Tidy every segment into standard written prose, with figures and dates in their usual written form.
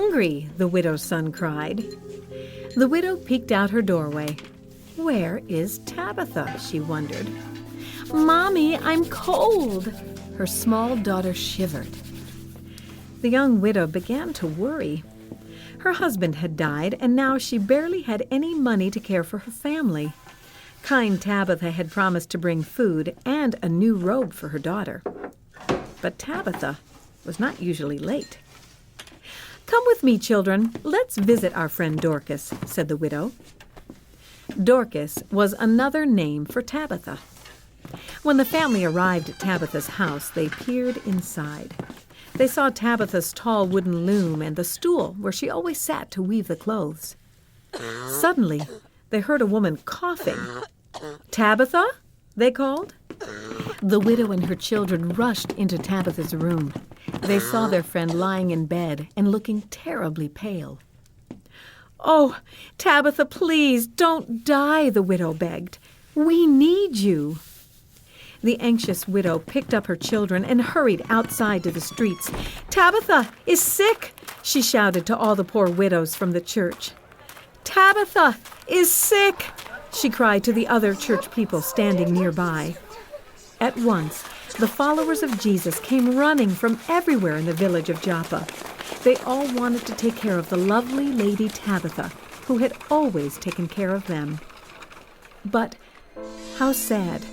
hungry," the widow's son cried. The widow peeked out her doorway. Where is Tabitha, she wondered. "Mommy, I'm cold." Her small daughter shivered. The young widow began to worry. Her husband had died, and now she barely had any money to care for her family. Kind Tabitha had promised to bring food and a new robe for her daughter. But Tabitha was not usually late. "Come with me, children. Let's visit our friend Dorcas," said the widow. Dorcas was another name for Tabitha. When the family arrived at Tabitha's house, they peered inside. They saw Tabitha's tall wooden loom and the stool where she always sat to weave the clothes. Suddenly, they heard a woman coughing. "Tabitha?" they called. The widow and her children rushed into Tabitha's room. They saw their friend lying in bed and looking terribly pale. "Oh, Tabitha, please, don't die," the widow begged. "We need you." The anxious widow picked up her children and hurried outside to the streets. "Tabitha is sick," she shouted to all the poor widows from the church. "Tabitha is sick," she cried to the other church people standing nearby. At once, the followers of Jesus came running from everywhere in the village of Joppa. They all wanted to take care of the lovely Lady Tabitha, who had always taken care of them. But how sad.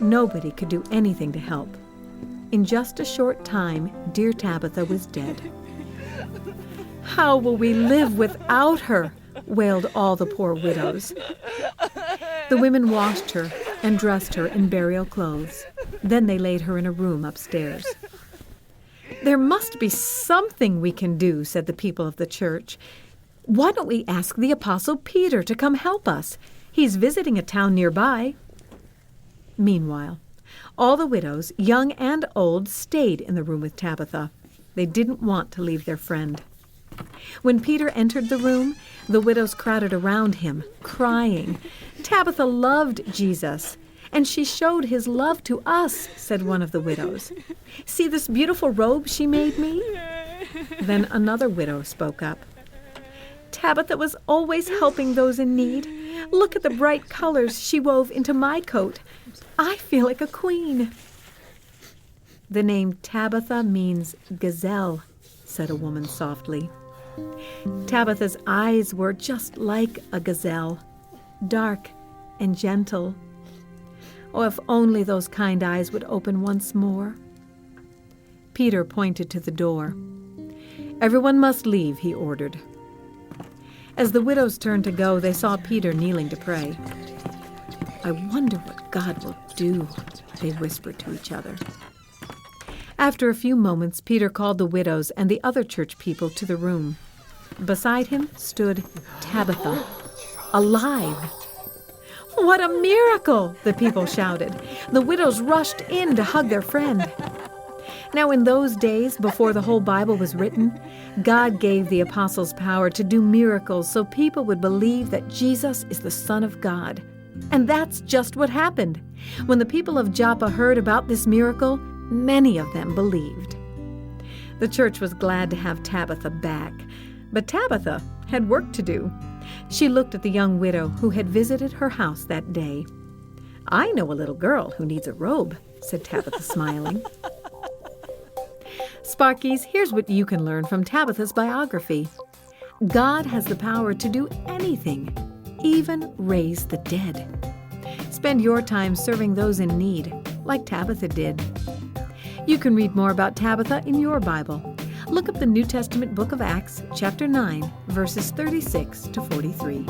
Nobody could do anything to help. In just a short time, dear Tabitha was dead. "How will we live without her?" wailed all the poor widows. The women washed her and dressed her in burial clothes. Then they laid her in a room upstairs. "There must be something we can do," said the people of the church. "Why don't we ask the Apostle Peter to come help us? He's visiting a town nearby." Meanwhile, all the widows, young and old, stayed in the room with Tabitha. They didn't want to leave their friend. When Peter entered the room, the widows crowded around him, crying. "Tabitha loved Jesus, and she showed his love to us," said one of the widows. "See this beautiful robe she made me?" Then another widow spoke up. "Tabitha was always helping those in need. Look at the bright colors she wove into my coat. I feel like a queen." "The name Tabitha means gazelle," said a woman softly. Tabitha's eyes were just like a gazelle, dark and gentle. Oh, if only those kind eyes would open once more. Peter pointed to the door. "Everyone must leave," he ordered. As the widows turned to go, they saw Peter kneeling to pray. "I wonder what God will do," they whispered to each other. After a few moments, Peter called the widows and the other church people to the room. Beside him stood Tabitha, alive. "What a miracle!" the people shouted. The widows rushed in to hug their friend. Now, in those days, before the whole Bible was written, God gave the apostles power to do miracles so people would believe that Jesus is the Son of God. And that's just what happened. When the people of Joppa heard about this miracle, many of them believed. The church was glad to have Tabitha back, but Tabitha had work to do. She looked at the young widow who had visited her house that day. "I know a little girl who needs a robe," said Tabitha, smiling. Sparkies, here's what you can learn from Tabitha's biography. God has the power to do anything, even raise the dead. Spend your time serving those in need, like Tabitha did. You can read more about Tabitha in your Bible. Look up the New Testament book of Acts, chapter 9, verses 36 to 43.